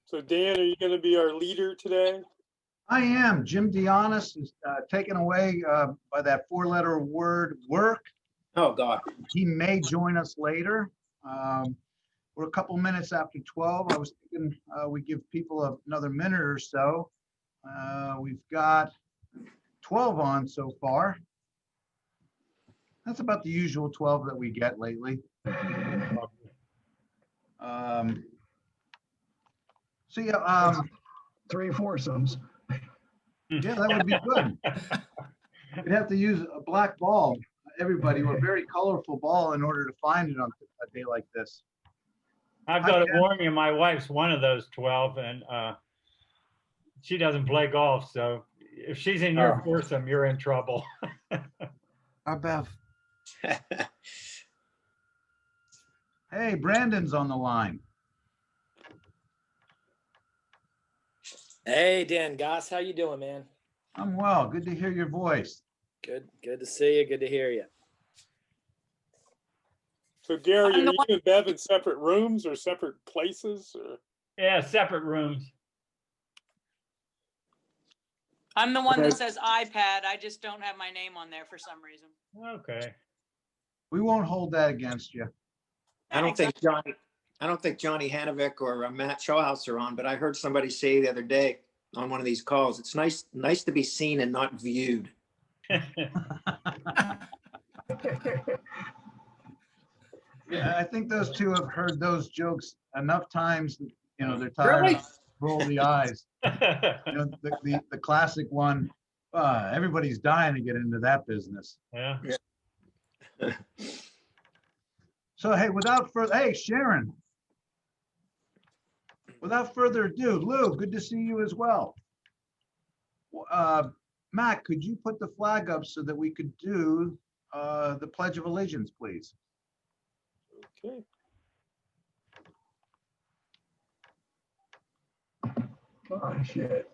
So Dan, are you going to be our leader today? I am. Jim Dionis is taken away by that four-letter word work. Oh, God. He may join us later. We're a couple minutes after 12. I was thinking we give people another minute or so. We've got 12 on so far. That's about the usual 12 that we get lately. So yeah, 3 foursomes. yeah, that would be good. We'd have to use a black ball, everybody, or a very colorful ball in order to find it on a day like this. I've got to warn you, my wife's one of those 12, and she doesn't play golf. So if she's in your foursome, you're in trouble. Our Bev. Hey, Brandon's on the line. Hey, Dan Goss, how you doing, man? I'm well. Good to hear your voice. Good to see you. Good to hear you. So Gary, are you and Bev in separate rooms or separate places? Or? Yeah, separate rooms. I'm the one that says iPad. I just don't have my name on there for some reason. Okay. We won't hold that against you. I don't think Johnny Hanovic or Matt Shawhouse are on, but I heard somebody say the other day on one of these calls, it's nice to be seen and not viewed. Yeah, I think those two have heard those jokes enough times that, you know, they're tired of roll the eyes. You know, the classic one, everybody's dying to get into that business. Yeah. So, hey, hey, Sharon, without further ado, Lou, good to see you as well. Matt, could you put the flag up so that we could do the Pledge of Allegiance, please? Okay. Oh, shit.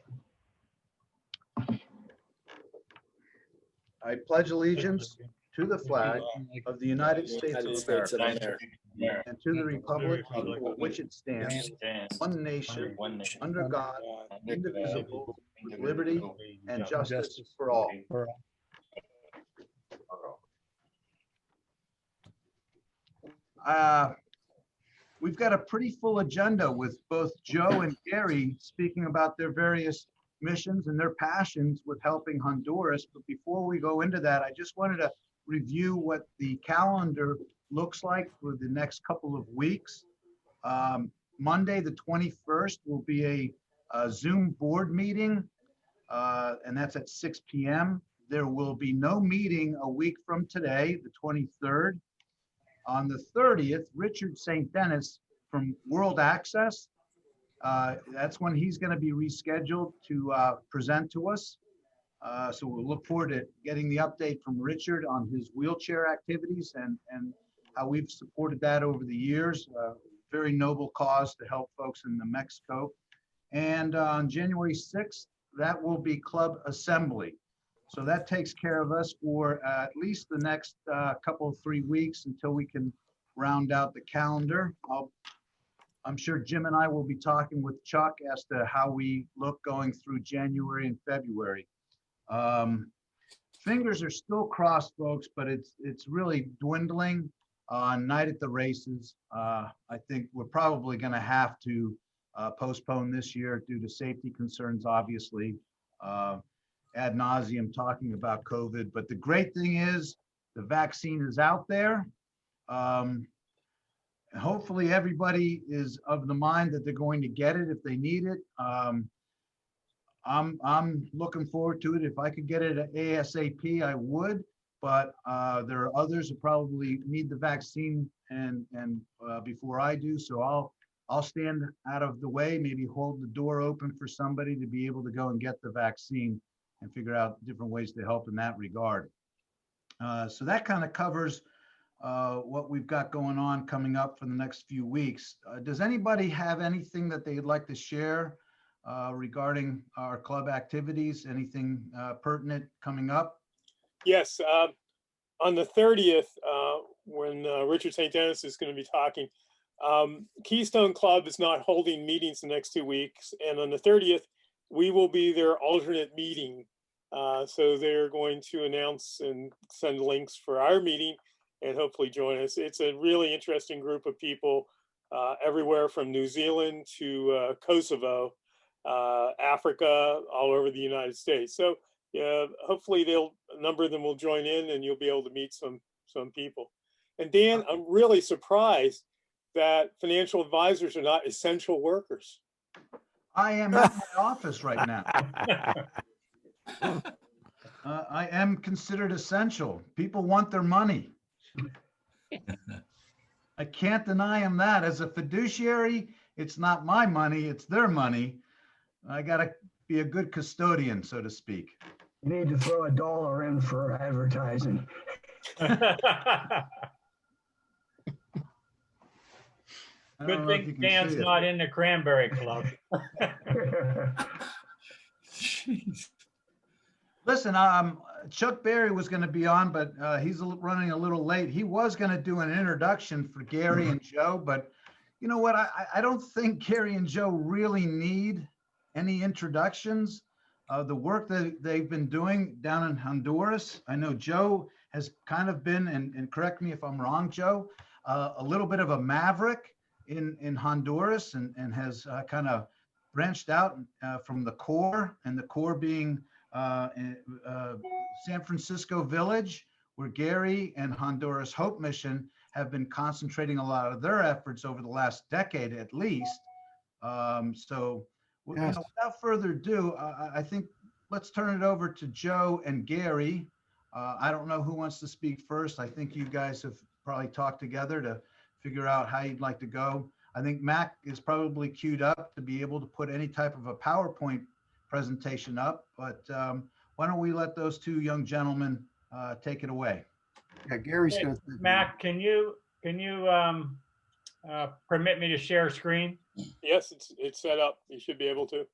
I pledge allegiance to the flag of the United States of America and to the republic for which it stands, one nation, under God, indivisible, with liberty and justice for all. We've got a pretty full agenda with both Joe and Gary speaking about their various missions and their passions with helping Honduras. But before we go into that, I just wanted to review what the calendar looks like for the next couple of weeks. Monday, the 21st, will be a Zoom board meeting, and that's at 6 p.m. There will be no meeting a week from today, the 23rd. On the 30th, Richard St. Dennis from World Access, that's when he's going to be rescheduled to present to us. So we'll look forward to getting the update from Richard on his wheelchair activities and how we've supported that over the years. Very noble cause to help folks in New Mexico. And on January 6th, that will be Club Assembly. So that takes care of us for at least the next couple of 3 weeks until we can round out the calendar. I'm sure Jim and I will be talking with Chuck as to how we look going through January and February. Fingers are still crossed, folks, but it's really dwindling. Night at the races, I think we're probably going to have to postpone this year due to safety concerns, obviously. Ad nauseum talking about COVID, but the great thing is the vaccine is out there. Hopefully everybody is of the mind that they're going to get it if they need it. I'm looking forward to it. If I could get it at ASAP, I would, but there are others who probably need the vaccine and before I do. So I'll stand out of the way, maybe hold the door open for somebody to be able to go and get the vaccine and figure out different ways to help in that regard. So that kind of covers what we've got going on coming up for the next few weeks. Does anybody have anything that they'd like to share regarding our club activities? Anything pertinent coming up? Yes, on the 30th, when Richard St. Dennis is going to be talking, Keystone Club is not holding meetings the next 2 weeks, and on the 30th, we will be their alternate meeting. So they're going to announce and send links for our meeting and hopefully join us. It's a really interesting group of people, everywhere from New Zealand to Kosovo, Africa, all over the United States. So yeah, hopefully a number of them will join in and you'll be able to meet some people. And Dan, I'm really surprised that financial advisors are not essential workers. I am at my office right now. I am considered essential. People want their money. I can't deny them that. As a fiduciary, it's not my money, it's their money. I got to be a good custodian, so to speak. You need to throw $1 in for advertising. I don't Good know if you thing can Dan's see it. not in the Cranberry Club. Listen, Chuck Berry was going to be on, but he's running a little late. He was going to do an introduction for Gary and Joe, but you know what? I don't think Gary and Joe really need any introductions. The work that they've been doing down in Honduras, I know Joe has kind of been, and correct me if I'm wrong, Joe, a little bit of a maverick in Honduras and has kind of branched out from the core, and the core being San Francisco Village, where Gary and Honduras Hope Mission have been concentrating a lot of their efforts over the last decade at least. So you know, without further ado, I think let's turn it over to Joe and Gary. I don't know who wants to speak first. I think you guys have probably talked together to figure out how you'd like to go. I think Mac is probably queued up to be able to put any type of a PowerPoint presentation up, but why don't we let those two young gentlemen take it away? Yeah, Gary's Hey, going to. Mac, can you permit me to share screen? Yes, it's set up. You should be able to.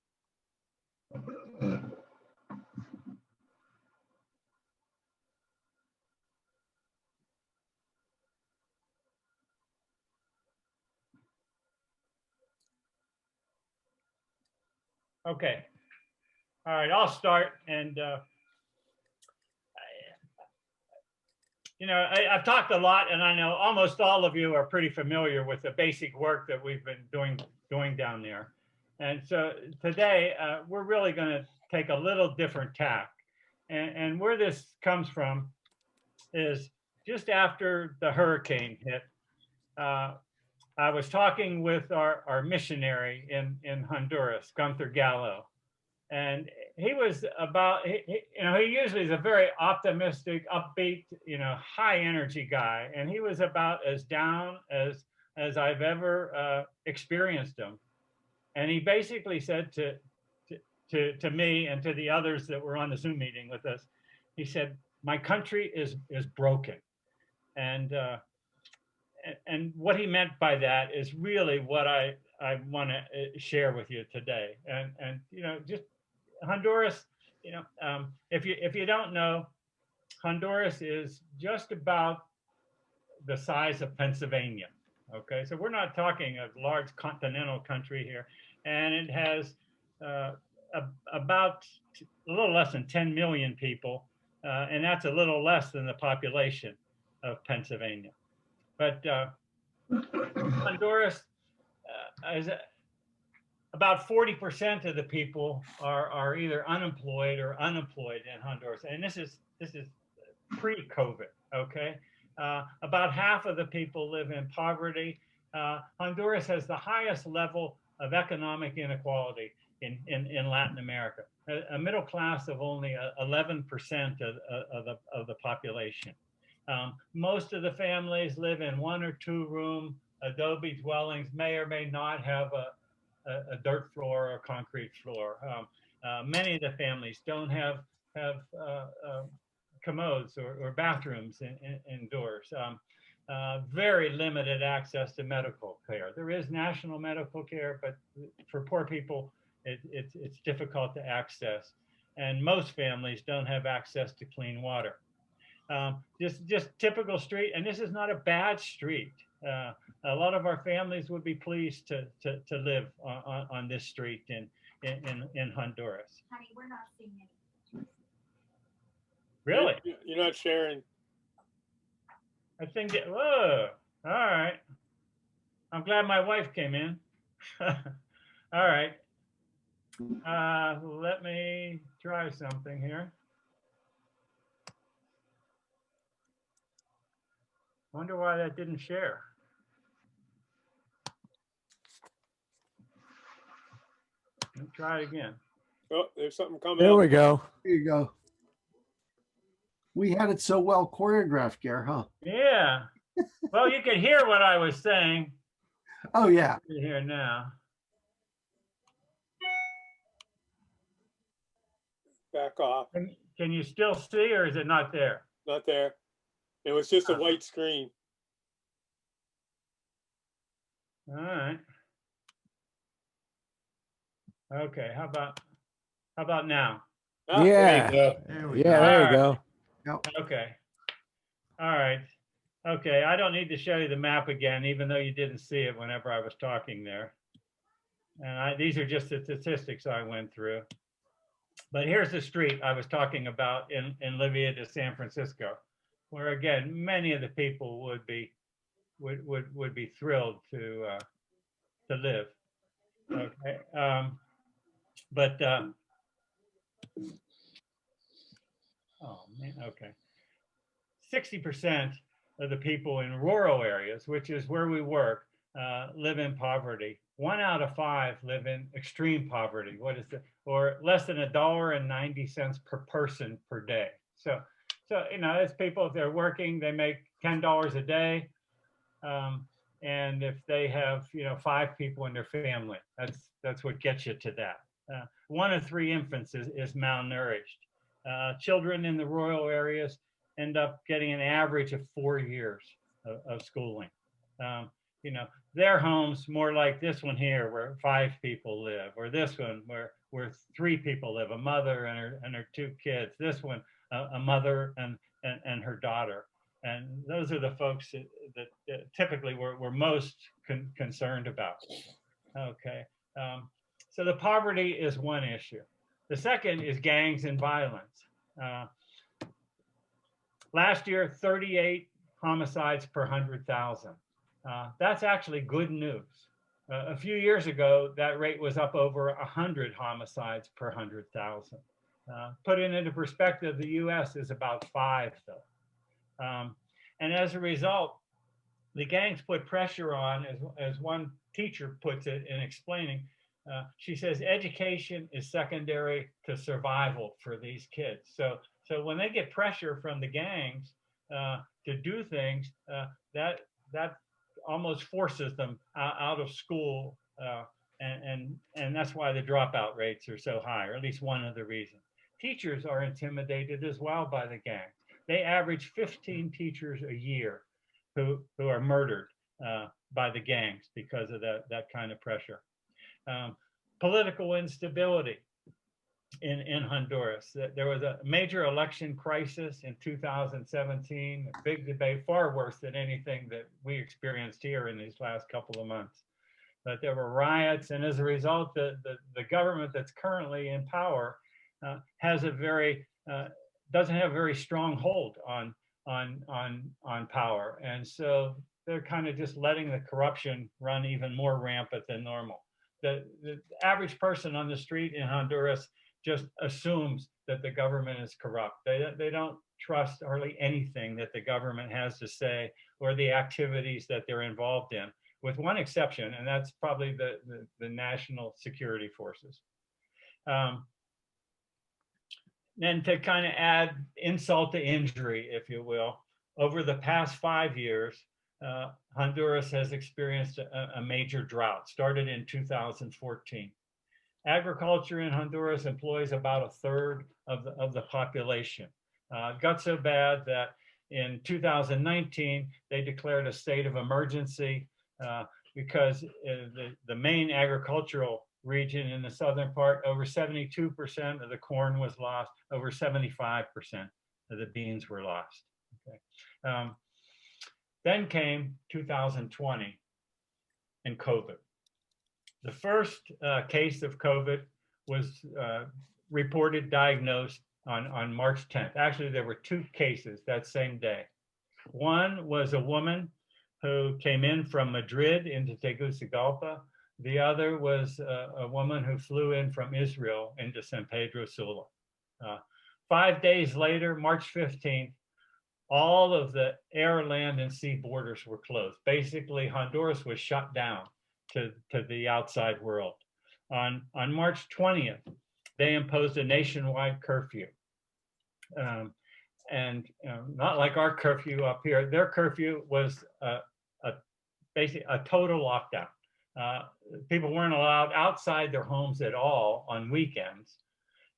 Okay. All right, I'll start. And, you know, I've talked a lot, and I know almost all of you are pretty familiar with the basic work that we've been doing down there. And so today, we're really going to take a little different tack. And where this comes from is just after the hurricane hit, I was talking with our missionary in Honduras, Gunther Gallo, and he was about, you know, he usually is a very optimistic, upbeat, you know, high energy guy, and he was about as down as I've ever experienced him. And he basically said to me and to the others that were on the Zoom meeting with us, he said, "My country is broken," and what he meant by that is really what I want to share with you today. And you know, just Honduras, you know, if you don't know, Honduras is just about the size of Pennsylvania. Okay, so we're not talking a large continental country here, and it has about a little less than 10 million people, and that's a little less than the population of Pennsylvania. But Honduras is about 40% of the people are either unemployed or unemployed in Honduras, and this is pre-COVID. Okay, about half of the people live in poverty. Honduras has the highest level of economic inequality in Latin America. A middle class of only 11% of the population. Most of the families live in 1 or 2 room adobe dwellings, may or may not have a dirt floor or concrete floor. Many of the families don't have commodes or bathrooms indoors. Very limited access to medical care. There is national medical care, but for poor people, it's difficult to access. And most families don't have access to clean water. Just typical street, and this is not a bad street. a lot of our families would be pleased to live on this street in Honduras. Honey, we're not seeing any. Really? You're not sharing. I think that, whoa, all right. I'm glad my wife came in. All right. Let me try something here. Wonder why that didn't share. Let me try it again. Oh, there's something coming There up. we go. There you go. We had it so well choreographed, Gare, huh? Yeah. Well, you could hear what I was saying. Oh, yeah. You hear now. Back off. Can you still see, or is it not there? Not there. It was just a white screen. All right. Okay. How about now? Ah, Yeah. There we Yeah, go. there you go. Okay. All right. Okay. I don't need to show you the map again, even though you didn't see it whenever I was talking there. And these are just the statistics I went through. But here's the street I was talking about in Livia de San Francisco, where again, many of the people would be thrilled to live. Okay. Oh man, okay. 60% of the people in rural areas, which is where we work, live in poverty. 1 out of 5 live in extreme poverty. What is it? Or less than $1.90 per person per day. So you know, it's people, if they're working, they make $10 a day. And if they have, you know, 5 people in their family, that's what gets you to that. 1 of 3 infants is malnourished. Children in the rural areas end up getting an average of 4 years of schooling. You know, their homes more like this one here, where 5 people live, or this one where 3 people live, a mother and her 2 kids. This one, a mother and her daughter. And those are the folks that typically we're most concerned about. Okay. So the poverty is one issue. The second is gangs and violence. Last year, 38 homicides per 100,000. That's actually good news. A few years ago, that rate was up over 100 homicides per 100,000. Put it into perspective, the US is about 5 though. And as a result, the gangs put pressure on, as one teacher puts it in explaining, she says education is secondary to survival for these kids. So when they get pressure from the gangs to do things, that almost forces them out of school, and that's why the dropout rates are so high, or at least one of the reasons. Teachers are intimidated as well by the gangs. They average 15 teachers a year who are murdered by the gangs because of that kind of pressure. Political instability in Honduras. There was a major election crisis in 2017, a big debate, far worse than anything that we experienced here in these last couple of months. But there were riots, and as a result, the government that's currently in power has a very doesn't have a very strong hold on power, and so they're kind of just letting the corruption run even more rampant than normal. The average person on the street in Honduras just assumes that the government is corrupt. They don't trust hardly anything that the government has to say or the activities that they're involved in, with one exception, and that's probably the national security forces. And to kind of add insult to injury, if you will, over the past 5 years, Honduras has experienced a major drought, started in 2014. Agriculture in Honduras employs about 1/3 of the population. It got so bad that in 2019, they declared a state of emergency because the main agricultural region in the southern part, over 72% of the corn was lost, over 75% of the beans were lost. Okay. Then came 2020 and COVID. The first case of COVID was reported, diagnosed on March 10th. Actually, there were 2 cases that same day. One was a woman who came in from Madrid into Tegucigalpa. The other was a woman who flew in from Israel into San Pedro Sula. 5 days later, March 15th, all of the air, land, and sea borders were closed. Basically, Honduras was shut down to the outside world. On March 20th, they imposed a nationwide curfew. And not like our curfew up here. Their curfew was basically a total lockdown. People weren't allowed outside their homes at all on weekends.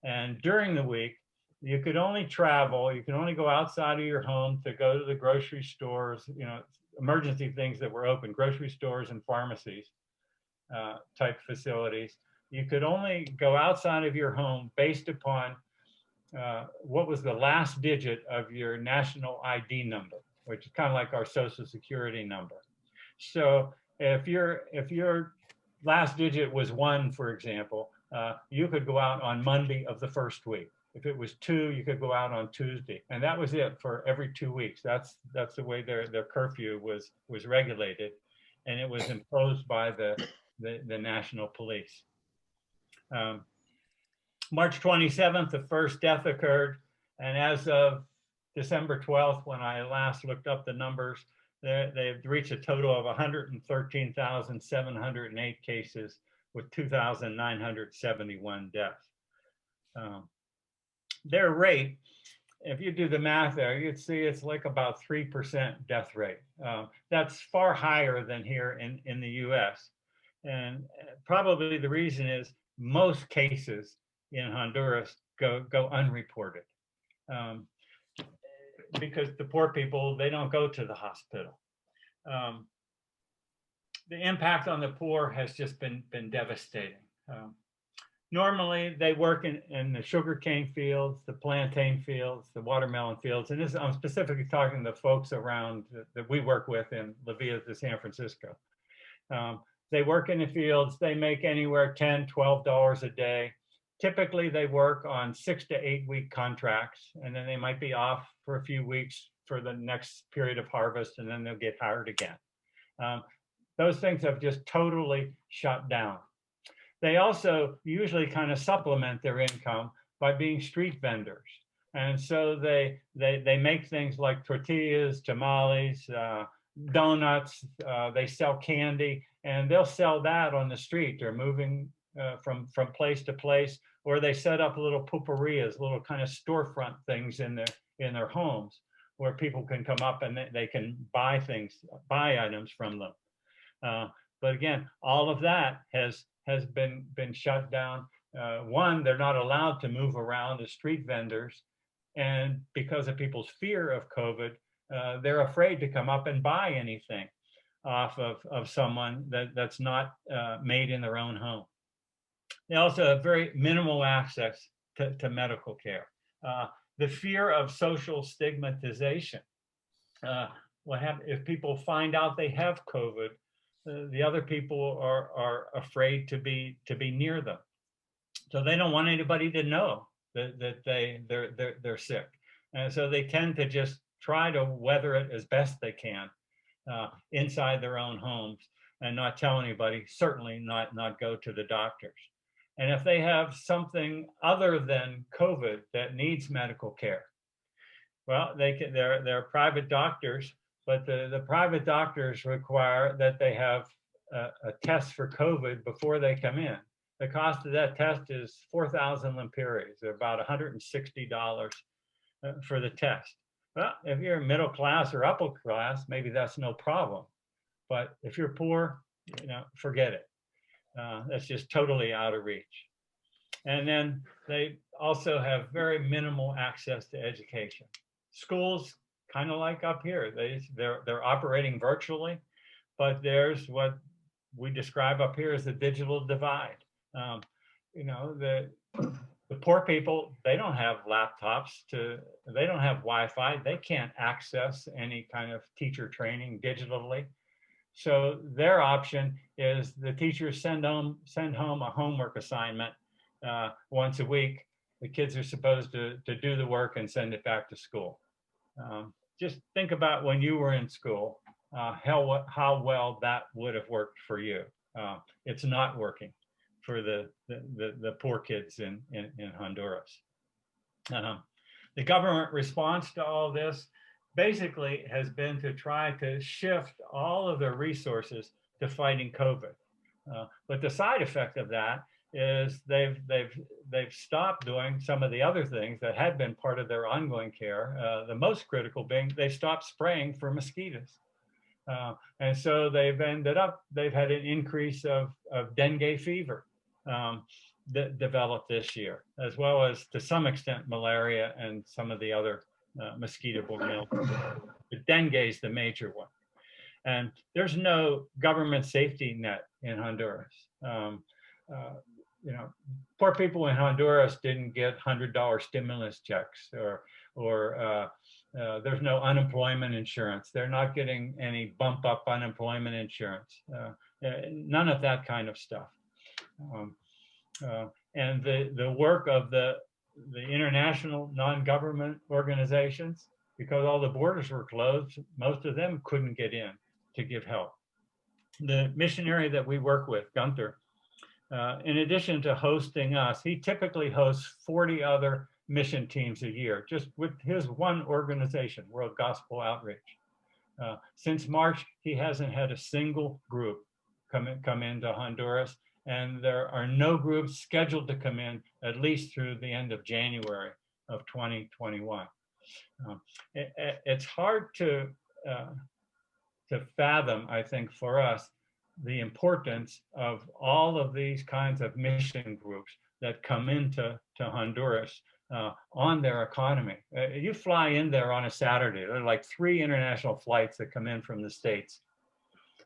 And during the week, you could only travel, you could only go outside of your home to go to the grocery stores, emergency things that were open, grocery stores and pharmacies type facilities. You could only go outside of your home based upon what was the last digit of your national ID number, which is kind of like our social security number. So if your last digit was 1, for example, you could go out on Monday of the first week. If it was 2, you could go out on Tuesday, and that was it for every 2 weeks. That's the way their curfew was regulated, and it was imposed by the national police. March 27th, the first death occurred, and as of December 12th, when I last looked up the numbers, they've reached a total of 113,708 cases with 2,971 deaths. Their rate, if you do the math there, you'd see it's like about 3% death rate. That's far higher than here in the US. And probably the reason is most cases in Honduras go unreported. Because the poor people, they don't go to the hospital. The impact on the poor has just been devastating. Normally, they work in the sugarcane fields, the plantain fields, the watermelon fields, and I'm specifically talking to the folks around that we work with in La Villa de San Francisco. They work in the fields, they make anywhere $10, $12 a day. Typically, they work on 6 to 8 week contracts, and then they might be off for a few weeks for the next period of harvest, and then they'll get hired again. Those things have just totally shut down. They also usually kind of supplement their income by being street vendors. And so they make things like tortillas, tamales, donuts, they sell candy, and they'll sell that on the street. They're moving from place to place, or they set up little pulperias, little kind of storefront things in their homes where people can come up and they can buy items from them. But again, all of that has been shut down. One, they're not allowed to move around as street vendors. And because of people's fear of COVID, they're afraid to come up and buy anything off of someone that's not made in their own home. They also have very minimal access to medical care. The fear of social stigmatization. What happens if people find out they have COVID? The other people are afraid to be near them, so they don't want anybody to know that they're sick, and so they tend to just try to weather it as best they can inside their own homes and not tell anybody. Certainly not go to the doctors. And if they have something other than COVID that needs medical care, well, they're private doctors. But the private doctors require that they have a test for COVID before they come in. The cost of that test is 4,000 lempiras, or about $160 for the test. Well, if you're middle class or upper class, maybe that's no problem. But if you're poor, forget it. That's just totally out of reach. And then they also have very minimal access to education. Schools, kind of like up here, they're operating virtually, but there's what we describe up here as the digital divide. The poor people, they don't have laptops they don't have Wi-Fi. They can't access any kind of teacher training digitally. So their option is the teachers send home a homework assignment once a week. The kids are supposed to do the work and send it back to school. Just think about when you were in school, how well that would have worked for you. It's not working for the poor kids in Honduras. The government response to all this basically has been to try to shift all of their resources to fighting COVID. But the side effect of that is they've stopped doing some of the other things that had been part of their ongoing care. The most critical being they stopped spraying for mosquitoes. And so they've had an increase of dengue fever that developed this year, as well as to some extent malaria and some of the other mosquito-borne illnesses. But dengue is the major one. And there's no government safety net in Honduras. Poor people in Honduras didn't get $100 stimulus checks, or there's no unemployment insurance. They're not getting any bump up unemployment insurance. None of that kind of stuff. And the work of the international non-government organizations, because all the borders were closed, most of them couldn't get in to give help. The missionary that we work with, Gunther, in addition to hosting us, he typically hosts 40 other mission teams a year, just with his one organization, World Gospel Outreach. Since March, he hasn't had a single group come into Honduras, and there are no groups scheduled to come in at least through the end of January of 2021. It's hard to fathom, I think, for us, the importance of all of these kinds of mission groups that come into Honduras on their economy. You fly in there on a Saturday, there are like 3 international flights that come in from the States.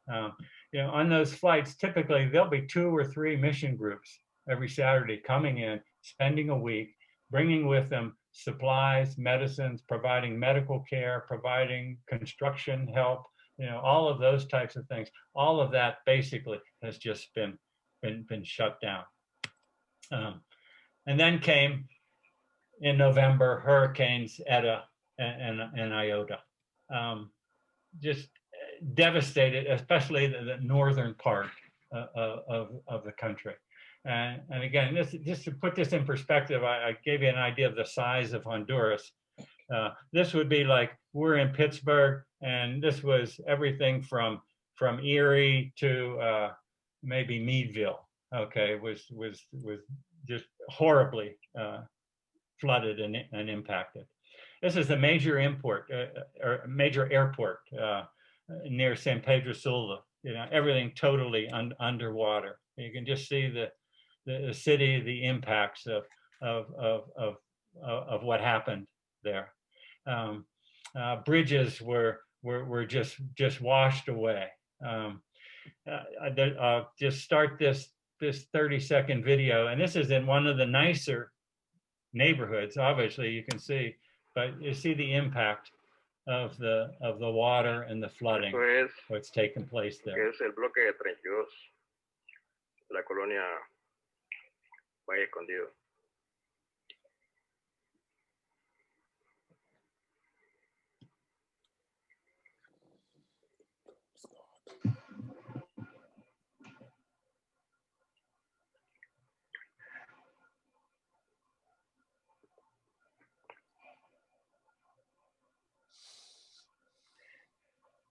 On those flights, typically there'll be 2 or 3 mission groups every Saturday coming in, spending a week, bringing with them supplies, medicines, providing medical care, providing construction help, all of those types of things. All of that basically has just been shut down. And then came in November hurricanes Eta and Iota. Just devastated, especially the northern part of the country. And again, just to put this in perspective, I gave you an idea of the size of Honduras. This would be like we're in Pittsburgh, and this was everything from Erie to maybe Meadville. Okay, was just horribly flooded and impacted. This is a major major airport near San Pedro Sula. Everything totally underwater. You can just see the city, the impacts of what happened there. Bridges were just washed away. I'll just start this 30-second video, and this is in one of the nicer neighborhoods. Obviously, you can see, but you see the impact of the water and the flooding that's taken place there. Es el bloque de 32, la colonia Valle Escondido.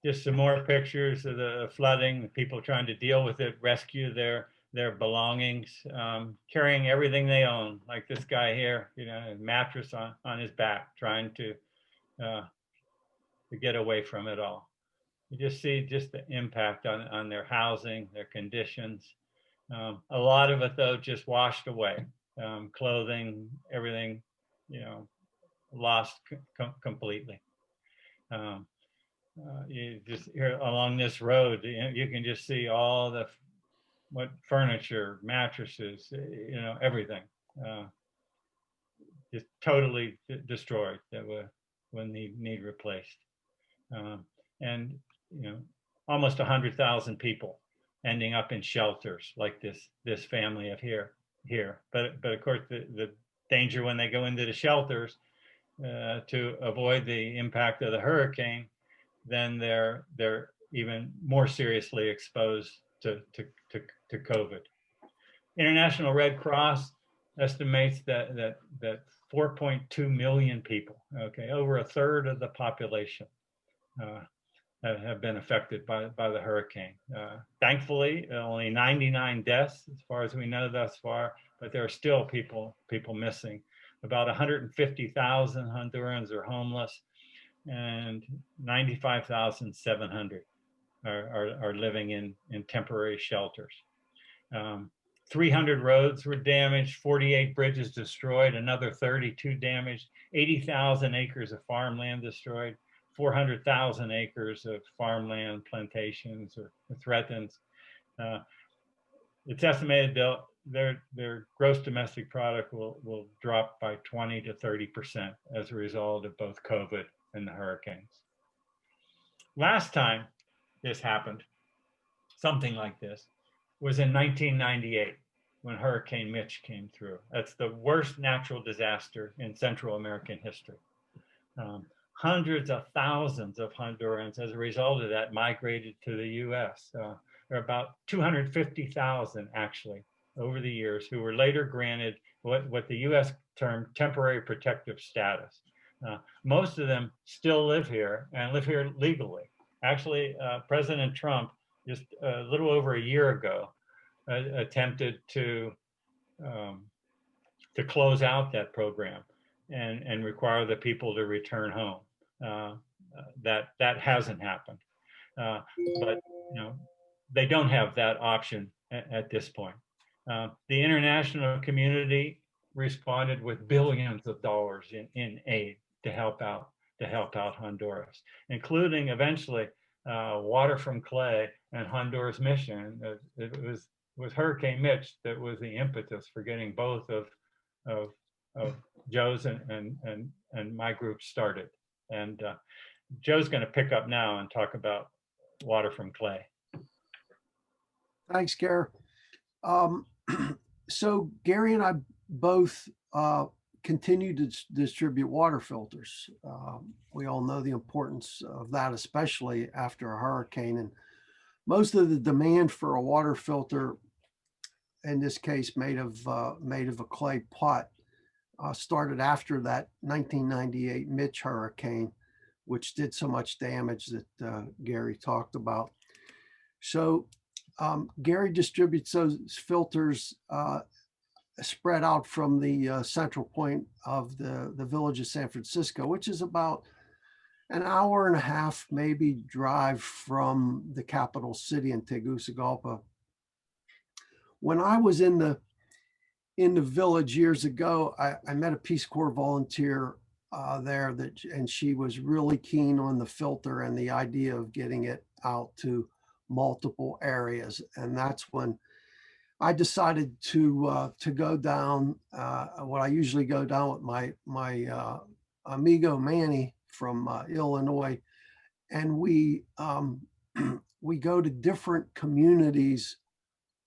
Just some more pictures of the flooding, people trying to deal with it, rescue their belongings, carrying everything they own. Like this guy here, a mattress on his back, trying to get away from it all. You just see just the impact on their housing, their conditions. A lot of it though just washed away. Clothing, everything, lost completely. You just here along this road, you can just see all what furniture, mattresses, everything. just totally destroyed that will need replaced. And almost 100,000 people ending up in shelters like this family of here. But of course the danger when they go into the shelters to avoid the impact of the hurricane, then they're even more seriously exposed to COVID. International Red Cross estimates that 4.2 million people, okay, over a third of the population, have been affected by the hurricane. Thankfully, only 99 deaths as far as we know thus far, but there are still people missing. About 150,000 Hondurans are homeless, and 95,700 are living in temporary shelters. 300 roads were damaged, 48 bridges destroyed, another 32 damaged, 80,000 acres of farmland destroyed, 400,000 acres of farmland plantations or threatened. It's estimated their gross domestic product will drop by 20 to 30% as a result of both COVID and the hurricanes. Last time this happened, something like this, was in 1998 when Hurricane Mitch came through. That's the worst natural disaster in Central American history. Hundreds of thousands of Hondurans, as a result of that, migrated to the US. There are about 250,000 actually over the years who were later granted what the US termed temporary protective status. Most of them still live here and live here legally. Actually, President Trump, just a little over a year ago, attempted to close out that program and require the people to return home. That hasn't happened, but they don't have that option at this point. The international community responded with billions of dollars in aid to help out Honduras, including eventually Water from Clay and Honduras Mission. It was Hurricane Mitch that was the impetus for getting both of Joe's and my group started. And Joe's going to pick up now and talk about Water from Clay. Thanks, Gary. So Gary and I both continue to distribute water filters. We all know the importance of that, especially after a hurricane. And most of the demand for a water filter, in this case made of a clay pot, started after that 1998 Mitch hurricane, which did so much damage that Gary talked about. So Gary distributes those filters spread out from the central point of the village of San Francisco, which is about an hour and a half, maybe, drive from the capital city in Tegucigalpa. When I was in the village years ago, I met a Peace Corps volunteer there and she was really keen on the filter and the idea of getting it out to multiple areas. And that's when I decided to go down what I usually go down with my amigo Manny from Illinois, and we go to different communities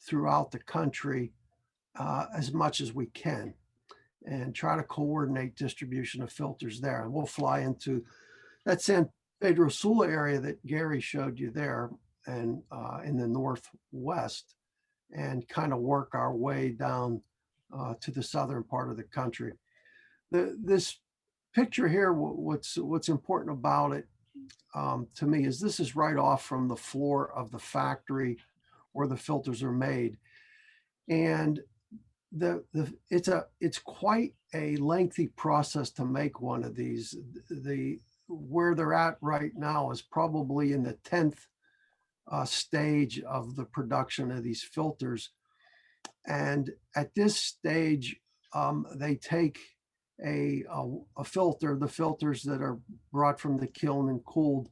throughout the country as much as we can, and try to coordinate distribution of filters there. And we'll fly into that San Pedro Sula area that Gary showed you there, and in the northwest, and kind of work our way down to the southern part of the country. This picture here, what's important about it to me is this is right off from the floor of the factory where the filters are made. And it's quite a lengthy process to make one of these. Where they're at right now is probably in the 10th stage of the production of these filters. And at this stage, they take a filter, the filters that are brought from the kiln and cooled,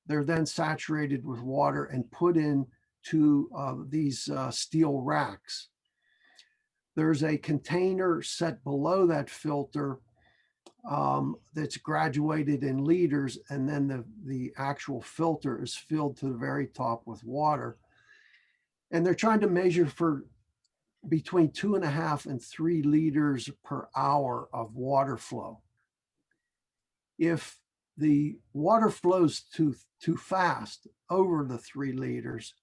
they're then saturated with water and put into these steel racks. There's a container set below that filter that's graduated in liters, and then the actual filter is filled to the very top with water. And they're trying to measure for between 2.5 and 3 liters per hour of water flow. If the water flows too fast, over the 3 liters,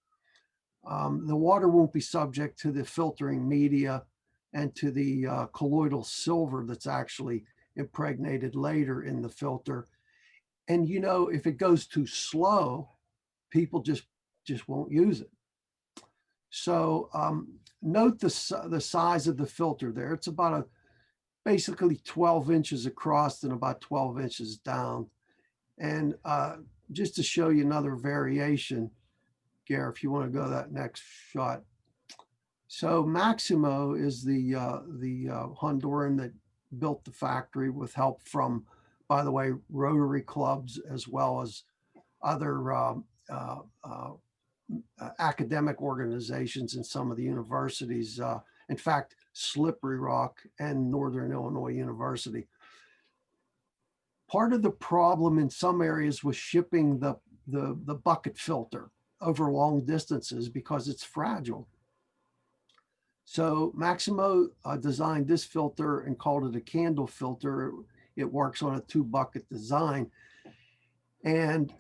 the water won't be subject to the filtering media and to the colloidal silver that's actually impregnated later in the filter. And you know, if it goes too slow, people just won't use it. So note the size of the filter there. It's about basically 12 inches across and about 12 inches down. And just to show you another variation, Gare, if you want to go that next shot. So Maximo is the Honduran that built the factory with help from, by the way, Rotary clubs as well as other academic organizations in some of the universities. In fact, Slippery Rock and Northern Illinois University. Part of the problem in some areas was shipping the bucket filter over long distances because it's fragile. So Maximo designed this filter and called it a candle filter. It works on a 2-bucket design, and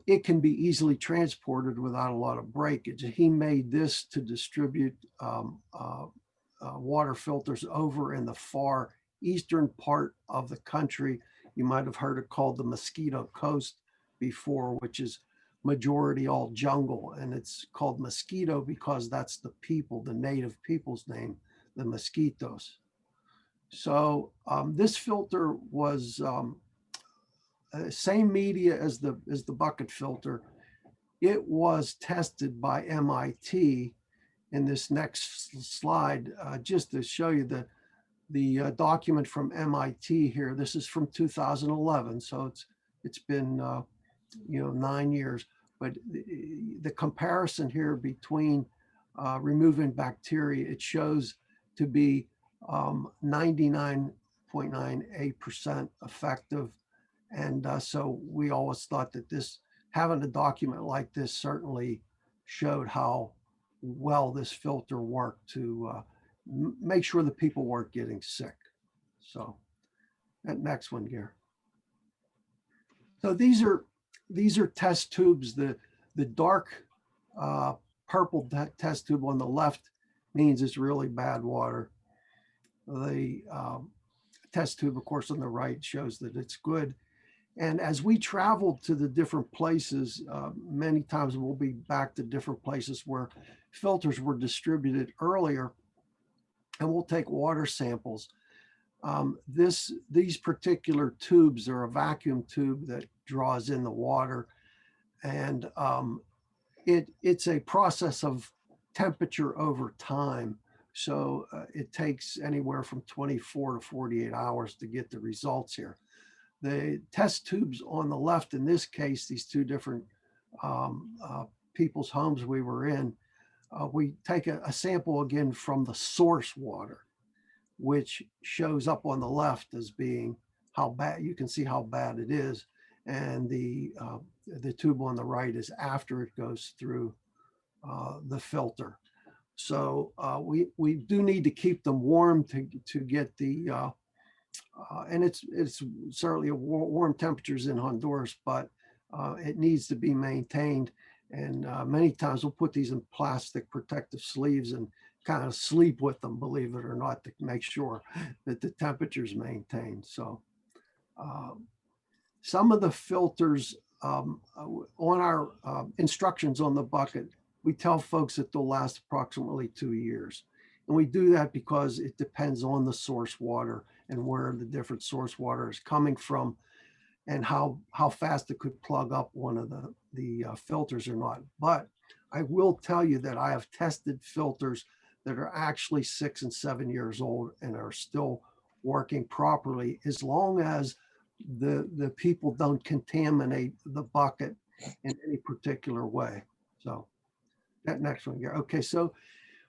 it can be easily transported without a lot of breakage. He made this to distribute water filters over in the far eastern part of the country. You might have heard it called the Mosquito Coast before, which is majority all jungle, and it's called Mosquito because that's the people, the native people's name, the Mosquitoes. So this filter was same media as the bucket filter. It was tested by MIT. In this next slide, just to show you the document from MIT here. This is from 2011, so it's been 9 years. But the comparison here between removing bacteria, it shows to be 99.98% effective. And so we always thought that having a document like this certainly showed how well this filter worked to make sure that people weren't getting sick. So that next one here. So these are test tubes. The dark purple test tube on the left means it's really bad water. The test tube, of course, on the right shows that it's good. And as we traveled to the different places, many times we'll be back to different places where filters were distributed earlier, and we'll take water samples. These particular tubes are a vacuum tube that draws in the water, and it's a process of temperature over time. So it takes anywhere from 24 to 48 hours to get the results here. The test tubes on the left, in this case, these 2 different people's homes we were in, we take a sample again from the source water, which shows up on the left as being how bad, you can see how bad it is. And the tube on the right is after it goes through the filter. So we do need to keep them warm to get the, and it's certainly warm temperatures in Honduras, but it needs to be maintained. And many times we'll put these in plastic protective sleeves and kind of sleep with them, believe it or not, to make sure that the temperature is maintained. So some of the filters on our instructions on the bucket, we tell folks that they'll last approximately 2 years. And we do that because it depends on the source water and where the different source water is coming from and how fast it could plug up one of the filters or not. But I will tell you that I have tested filters that are actually 6 and 7 years old and are still working properly, as long as the people don't contaminate the bucket in any particular way. So that next one here. Okay, so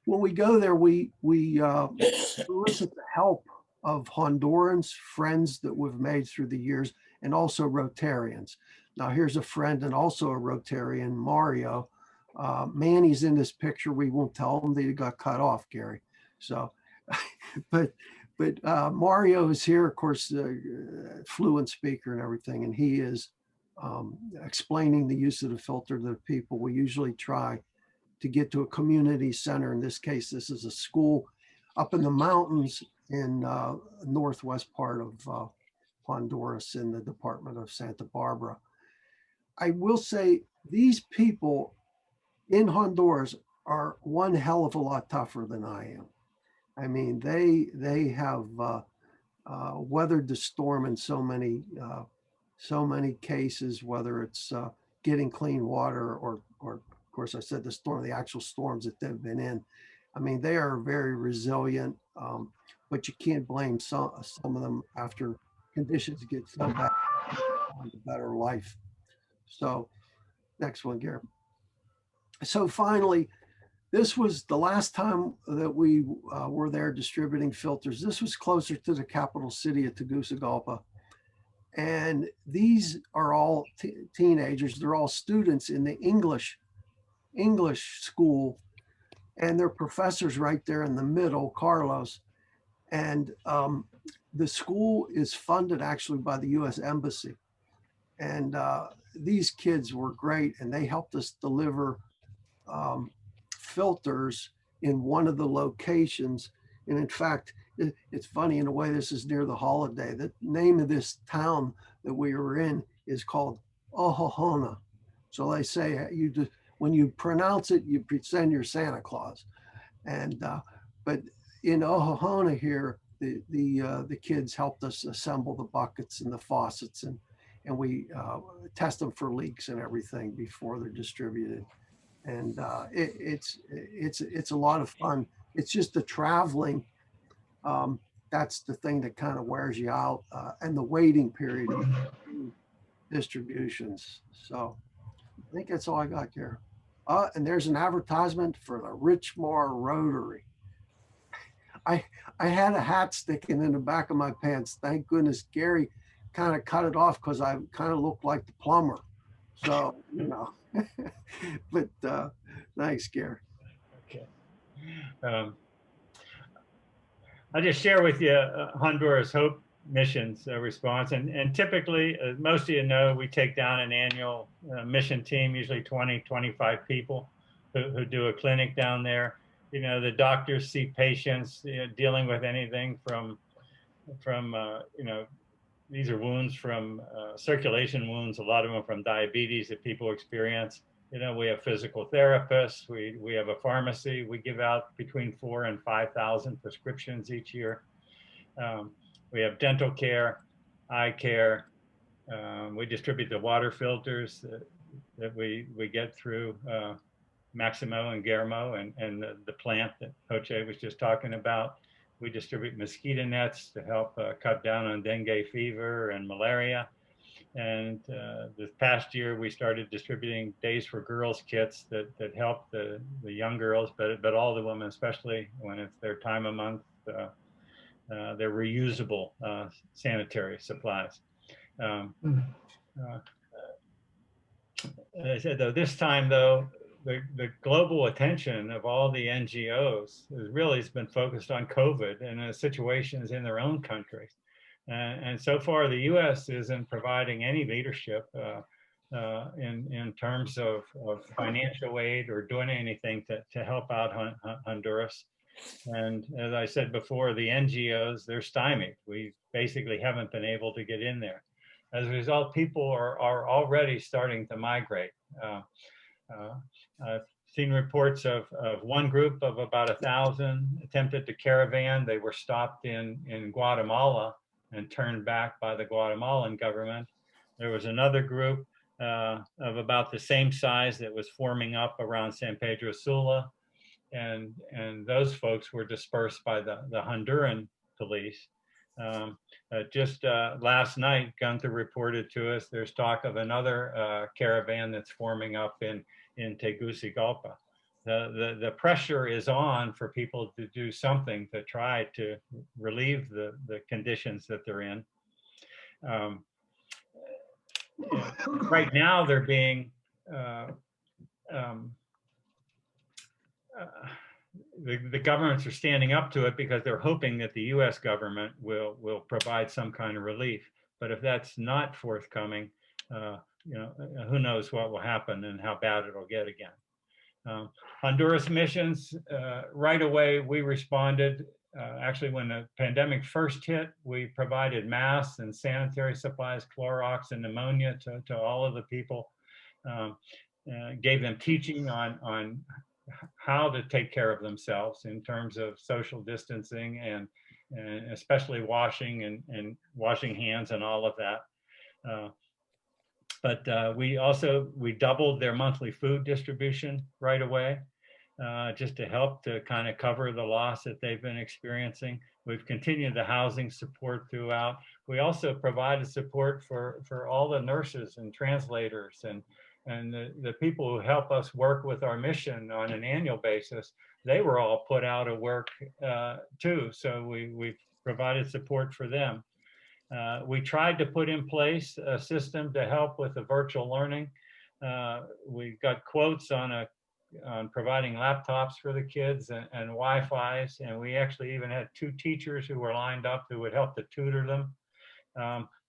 when we go there, we solicit the help of Hondurans, friends that we've made through the years, and also Rotarians. Now here's a friend and also a Rotarian, Mario. Manny's in this picture. We won't tell him that he got cut off, Gary. So, but Mario is here, of course, fluent speaker and everything, and he is explaining the use of the filter to the people. We usually try to get to a community center. In this case, this is a school up in the mountains in northwest part of Honduras in the Department of Santa Barbara. I will say these people in Honduras are one hell of a lot tougher than I am. I mean, they have weathered the storm in so many cases, whether it's getting clean water or of course I said the storm, the actual storms that they've been in. I mean, they are very resilient, but you can't blame some of them after conditions get so bad on a better life. So next one, Gary. So finally, this was the last time that we were there distributing filters. This was closer to the capital city of Tegucigalpa. And these are all teenagers. They're all students in the English school. And their professors right there in the middle, Carlos. And the school is funded actually by the US Embassy. And these kids were great, and they helped us deliver filters in one of the locations. And in fact, it's funny in a way, this is near the holiday. The name of this town that we were in is called Ohohona. So they say when you pronounce it, you pretend you're Santa Claus. And but in Ohohona here, the kids helped us assemble the buckets and the faucets, and we test them for leaks and everything before they're distributed. And it's a lot of fun. It's just the traveling. That's the thing that kind of wears you out, and the waiting period of distributions. So I think that's all I got there. And there's an advertisement for the Richmore Rotary. I had a hat sticking in the back of my pants. Thank goodness Gary kind of cut it off because I kind of looked like the plumber. So, you know, but thanks, Gary. Okay. I'll just share with you Honduras Hope Mission's response. And typically, as most of you know, we take down an annual mission team, usually 20, 25 people who do a clinic down there. You know, the doctors see patients, you know, dealing with anything from you know, these are wounds from circulation wounds, a lot of them from diabetes that people experience. You know, we have physical therapists, we have a pharmacy, we give out between 4,000 and 5,000 prescriptions each year. We have dental care, eye care. We distribute the water filters that we get through Maximo and Guillermo and the plant that Jose was just talking about. We distribute mosquito nets to help cut down on dengue fever and malaria. And this past year, we started distributing Days for Girls kits that help the young girls, but all the women, especially when it's their time of month. They're reusable sanitary supplies. As I said, though, this time, though, the global attention of all the NGOs has been focused on COVID and the situations in their own countries. And so far, the U.S. isn't providing any leadership in terms of financial aid or doing anything to help out Honduras. And as I said before, the NGOs, they're stymied. We basically haven't been able to get in there. As a result, people are already starting to migrate. I've seen reports of one group of about 1,000 attempted to caravan. They were stopped in Guatemala and turned back by the Guatemalan government. There was another group of about the same size that was forming up around San Pedro Sula. And those folks were dispersed by the Honduran police. Just last night, Gunther reported to us there's talk of another caravan that's forming up in Tegucigalpa. the pressure is on for people to do something to try to relieve the conditions that they're in. Yeah, right now they're being the governments are standing up to it because they're hoping that the U.S. government will provide some kind of relief. But if that's not forthcoming, who knows what will happen and how bad it'll get again. Honduras missions, right away we responded. Actually, when the pandemic first hit, we provided masks and sanitary supplies, Clorox and pneumonia to all of the people. Gave them teaching on how to take care of themselves in terms of social distancing and especially washing and washing hands and all of that. But we doubled their monthly food distribution right away, just to help to kind of cover the loss that they've been experiencing. We've continued the housing support throughout. We also provided support for all the nurses and translators and the people who help us work with our mission on an annual basis. They were all put out of work too, so we provided support for them. We tried to put in place a system to help with the virtual learning. We got quotes on providing laptops for the kids and Wi-Fi's, and we actually even had 2 teachers who were lined up who would help to tutor them.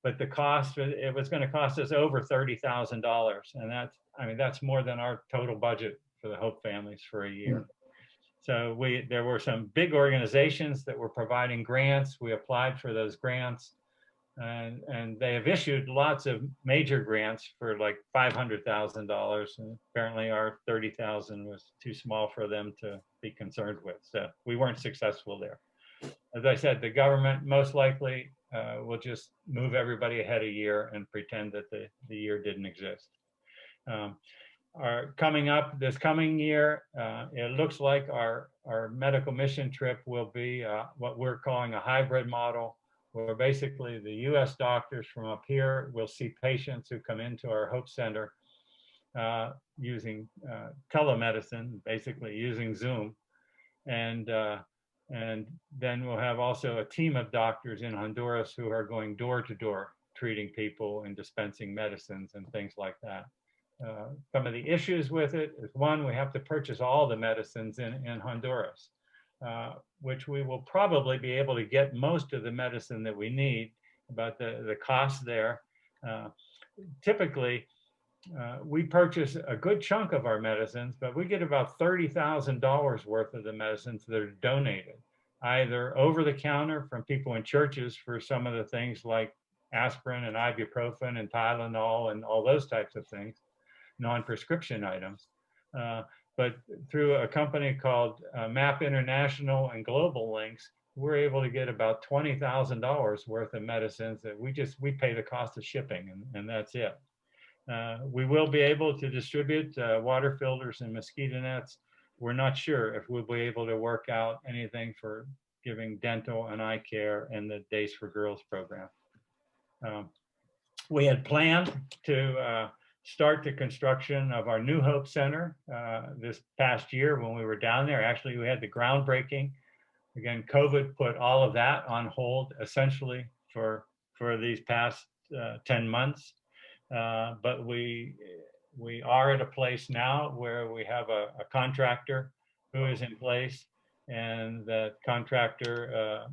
But the cost, it was going to cost us over $30,000, and that's more than our total budget for the Hope families for a year. So there were some big organizations that were providing grants. We applied for those grants, and they have issued lots of major grants for like $500,000, and apparently our $30,000 was too small for them to be concerned with. So we weren't successful there. As I said, the government most likely will just move everybody ahead a year and pretend that the year didn't exist. Coming up this coming year, it looks like our medical mission trip will be what we're calling a hybrid model, where basically the U.S. doctors from up here will see patients who come into our Hope Center using telemedicine, basically using Zoom. And then we'll have also a team of doctors in Honduras who are going door to door, treating people and dispensing medicines and things like that. Some of the issues with it is, one, we have to purchase all the medicines in Honduras, which we will probably be able to get most of the medicine that we need, but the cost there, typically, we purchase a good chunk of our medicines, but we get about $30,000 worth of the medicines that are donated, either over the counter from people in churches for some of the things like aspirin and ibuprofen and Tylenol and all those types of things, non-prescription items. But through a company called MAP International and Global Links, we're able to get about $20,000 worth of medicines that we pay the cost of shipping, and that's it. We will be able to distribute water filters and mosquito nets. We're not sure if we'll be able to work out anything for giving dental and eye care and the Days for Girls program. We had planned to start the construction of our new Hope Center this past year when we were down there. Actually, we had the groundbreaking. Again, COVID put all of that on hold essentially for these past 10 months. But we are at a place now where we have a contractor who is in place, and that contractor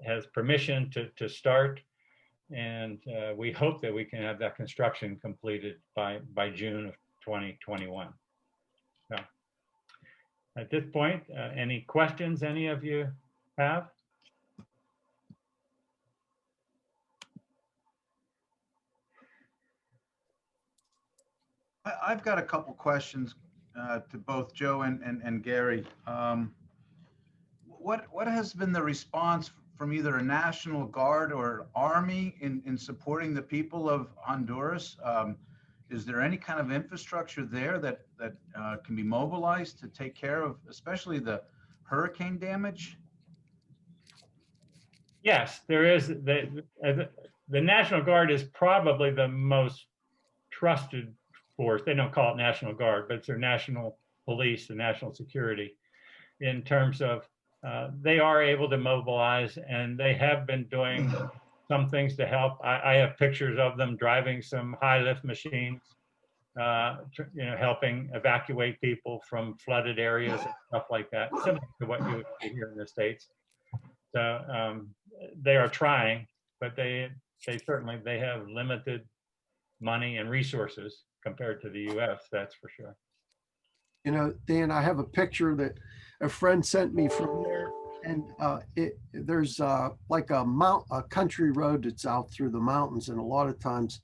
has permission to start. And we hope that we can have that construction completed by June of 2021. So at this point, any questions any of you have? I've got a couple questions to both Joe and Gary. What has been the response from either a National Guard or Army in supporting the people of Honduras? Is there any kind of infrastructure there that can be mobilized to take care of, especially the hurricane damage? Yes, there is. The National Guard is probably the most trusted force. They don't call it National Guard, but it's their national police and national security in terms of they are able to mobilize, and they have been doing some things to help. I have pictures of them driving some high lift machines, helping evacuate people from flooded areas and stuff like that, similar to what you would see here in the States. So they are trying, but they certainly have limited money and resources compared to the U.S. That's for sure. You know, Dan, I have a picture that a friend sent me from there, and there's like a country road that's out through the mountains, and a lot of times,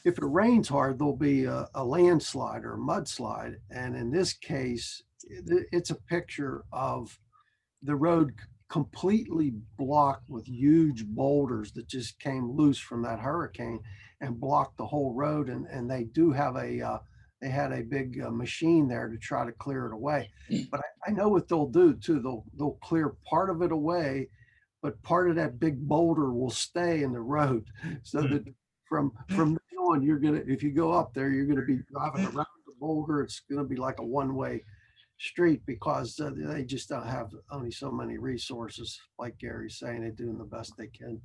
if it rains hard, there'll be a landslide or a mudslide, and in this case, it's a picture of the road completely blocked with huge boulders that just came loose from that hurricane and blocked the whole road, and they do have they had a big machine there to try to clear it away. But I know what they'll do too. They'll clear part of it away, but part of that big boulder will stay in the road. So that from then on, if you go up there, you're gonna be driving around the boulder. It's gonna be like a one-way street because they just don't have only so many resources. Like Gary's saying, they're doing the best they can.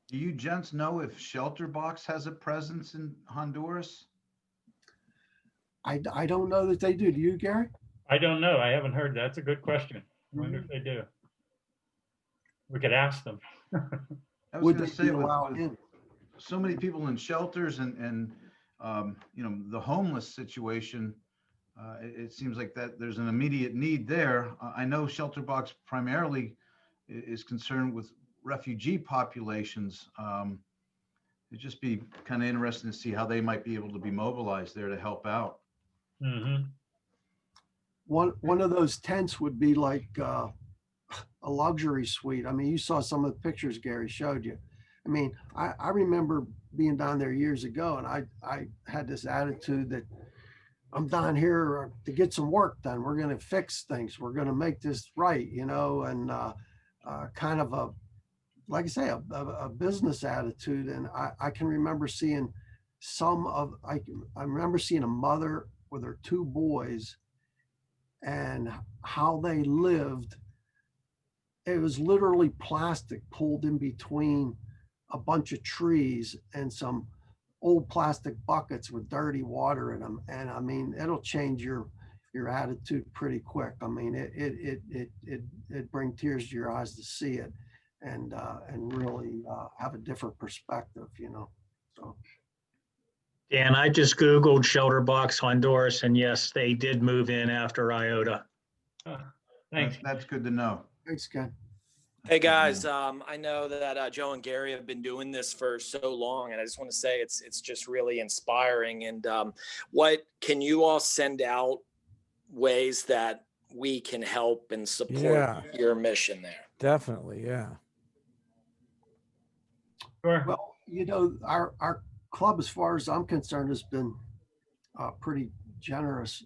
Do you gents know if Shelter Box has a presence in Honduras? I don't know that they do. Do you, Gary? I don't know. I haven't heard that. That's a good question. I wonder if they do. We could ask them. I was Would going they to say, be with allowed in? so many people in shelters and the homeless situation, it seems like that there's an immediate need there. I know Shelter Box primarily is concerned with refugee populations. It'd just be kind of interesting to see how they might be able to be mobilized there to help out. Mm-hmm. One of those tents would be like a luxury suite. I mean, you saw some of the pictures Gary showed you. I mean, I remember being down there years ago, and I had this attitude that I'm down here to get some work done. We're going to fix things. We're going to make this right, and kind of like I say, a business attitude. And I can remember seeing I remember seeing a mother with her two boys and how they lived. It was literally plastic pulled in between a bunch of trees and some old plastic buckets with dirty water in them. And I mean, it'll change your attitude pretty quick. I mean, it bring tears to your eyes to see it and really have a different perspective, so. Dan, I just Googled Shelter Box Honduras, and yes, they did move in after Iota. Thanks. That's good to know. Thanks, Ken. Hey guys, I know that Joe and Gary have been doing this for so long, and I just want to say it's just really inspiring. And what can you all send out ways that we can help and support your mission there? Definitely, yeah. Sure. Well, our club, as far as I'm concerned, has been pretty generous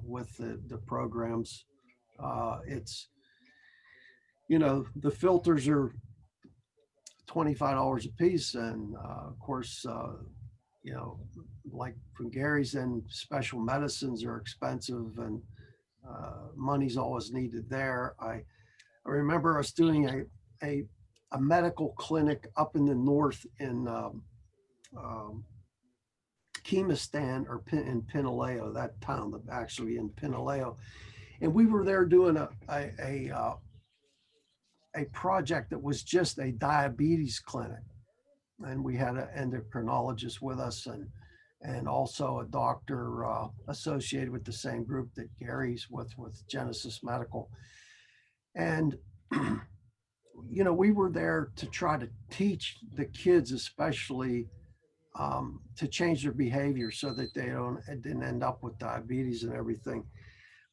with the programs. It's, the filters are $25 a piece. And of course, like from Gary's end, special medicines are expensive and money's always needed there. I remember us doing a medical clinic up in the north in Kemistan or in Pinaleo, that town, actually in Pinaleo. And we were there doing a project that was just a diabetes clinic. And we had an endocrinologist with us and also a doctor associated with the same group that Gary's with Genesis Medical. And, we were there to try to teach the kids, especially to change their behavior so that they didn't end up with diabetes and everything.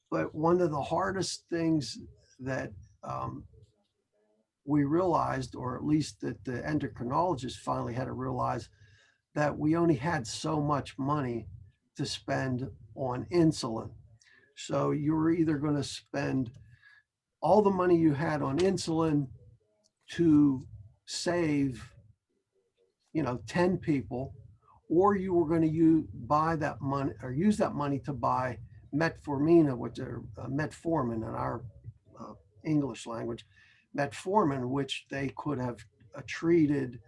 But one of the hardest things that we realized, or at least that the endocrinologist finally had to realize, that we only had so much money to spend on insulin. So you were either going to spend all the money you had on insulin to save, 10 people, or you were going to buy that money or use that money to buy metformina, which are metformin in our English language, metformin, which they could have treated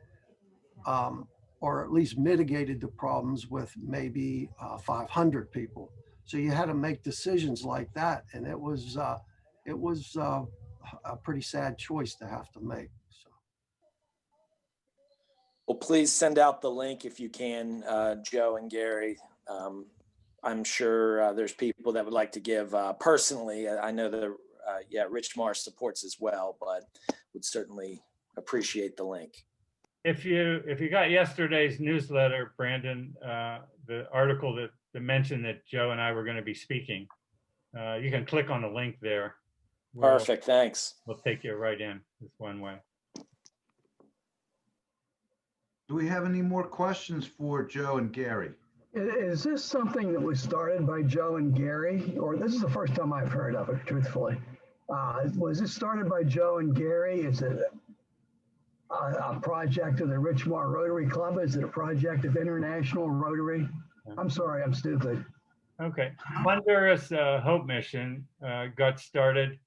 or at least mitigated the problems with maybe 500 people. So you had to make decisions like that, and it was a pretty sad choice to have to make. So. Well, please send out the link if you can, Joe and Gary. I'm sure there's people that would like to give personally. I know that, Rich Marsh supports as well, but would certainly appreciate the link. If you got yesterday's newsletter, Brandon, the article that mentioned that Joe and I were going to be speaking, you can click on the link there. Perfect, thanks. We'll take you right in. It's one way. Do we have any more questions for Joe and Gary? Is this something that was started by Joe and Gary, or this is the first time I've heard of it, truthfully? Was it started by Joe and Gary? Is it a project of the Richmond Rotary Club? Is it a project of International Rotary? I'm sorry, I'm stupid. Okay. Honduras Hope Mission got started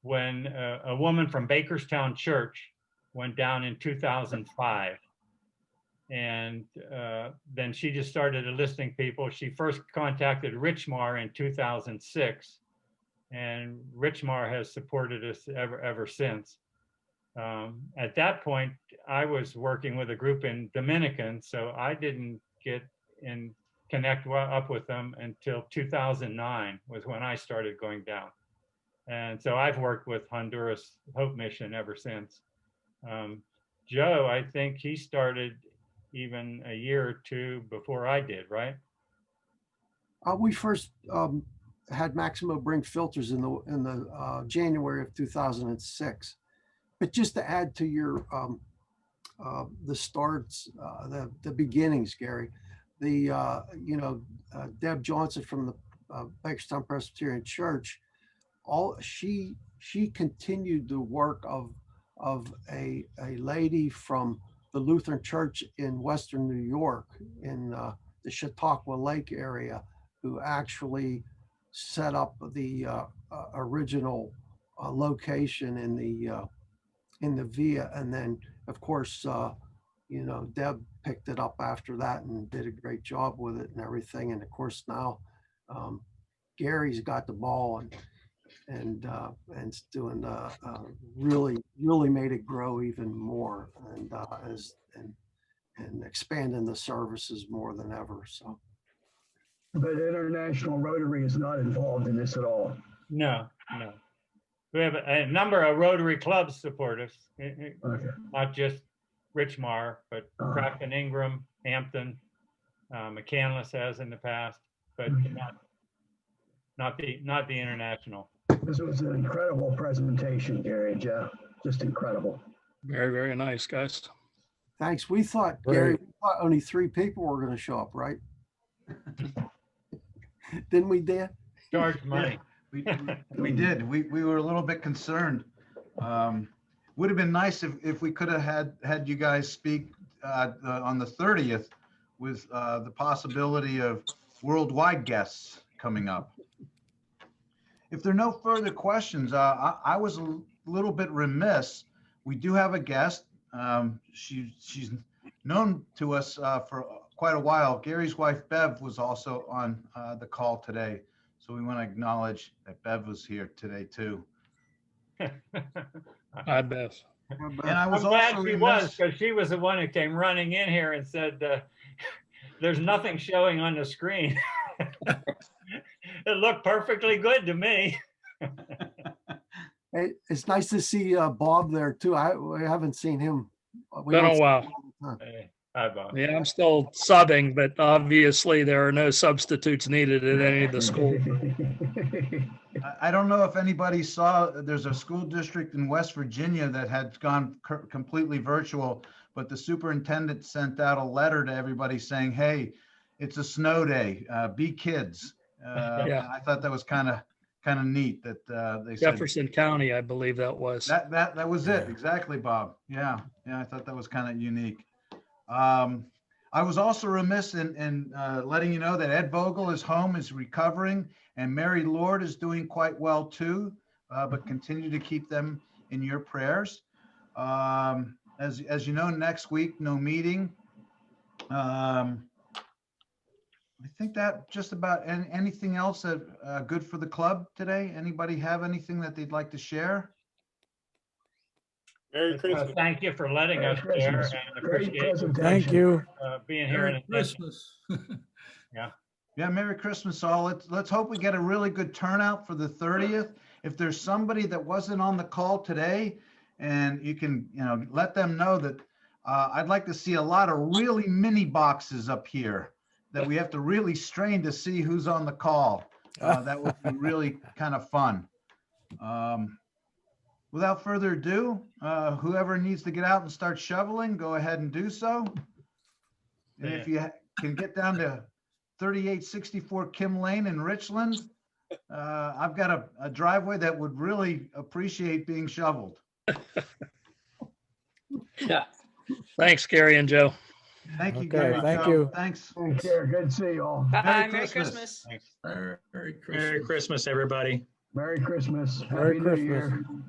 when a woman from Bakerstown Church went down in 2005. And then she just started enlisting people. She first contacted Richmar in 2006, and Richmar has supported us ever since. At that point, I was working with a group in Dominican, so I didn't get in connect up with them until 2009 was when I started going down. And so I've worked with Honduras Hope Mission ever since. Joe, I think he started even a year or two before I did, right? We first had Maximo bring filters in the January of 2006. But just to add to your the starts, the beginnings, Gary, Deb Johnson from the Bakerstown Presbyterian Church, she continued the work of a lady from the Lutheran Church in Western New York in the Chautauqua Lake area, who actually set up the original location in the VIA. And then, of course, Deb picked it up after that and did a great job with it and everything. And of course, now Gary's got the ball and it's doing really made it grow even more and expanding the services more than ever. So, but International Rotary is not involved in this at all. No. We have a number of Rotary clubs support us, Okay. not just Richmar, but Crafton Ingram, Hampton, McCandless has in the past, but not the international. This was an incredible presentation, Gary and Joe. Just incredible. Very, very nice, guys. Thanks. We thought, Gary, only 3 people were going to show up, right? Didn't we, Dan? Charge money. We did. We were a little bit concerned. Would have been nice if we could have had you guys speak on the 30th with the possibility of worldwide guests coming up. If there are no further questions, I was a little bit remiss. We do have a guest. She's known to us for quite a while. Gary's wife, Bev, was also on the call today. So we want to acknowledge that Bev was here today too. Hi, Bev. And I was I'm glad also she was, because she was the one who came running in here and said, there's nothing showing on the screen. It looked perfectly good to me. Hey, it's nice to see Bob there too. We haven't seen him. Been a while. Hey, hi, Bob. Yeah, I'm still subbing, but obviously there are no substitutes needed at any of the schools. I don't know if anybody saw, there's a school district in West Virginia that had gone completely virtual, but the superintendent sent out a letter to everybody saying, hey, it's a snow day, be kids. Yeah. I thought that was kind of neat that they Jefferson County, I believe that was. That was it. Exactly, Bob. Yeah. I thought that was kind of unique. I was also remiss in letting you know that Ed Vogel is home, is recovering, And Mary Lord is doing quite well too, but continue to keep them in your prayers. As you know, next week, no meeting. I think that just about anything else that good for the club today. Anybody have anything that they'd like to share? Merry Christmas. Thank you for letting Merry us share Christmas. and Great appreciate presentation. Thank you. being here. Merry Christmas. Yeah, Merry Christmas all. Let's hope we get a really good turnout for the 30th. If there's somebody that wasn't on the call today, and you can, let them know that I'd like to see a lot of really mini boxes up here that we have to really strain to see who's on the call. That would be really kind of fun. Without further ado, whoever needs to get out and start shoveling, go ahead and do so. And if you can get down to 3864 Kim Lane in Richland, I've got a driveway that would really appreciate being shoveled. Yeah. Thanks, Gary and Joe. Thank you, Okay, Gary. thank Joe. you. Thanks. Take care. Good to see you all. Bye, Merry Merry Christmas. Christmas. Merry Christmas. Merry Christmas, everybody. Merry Christmas. Merry Happy New Year. Christmas.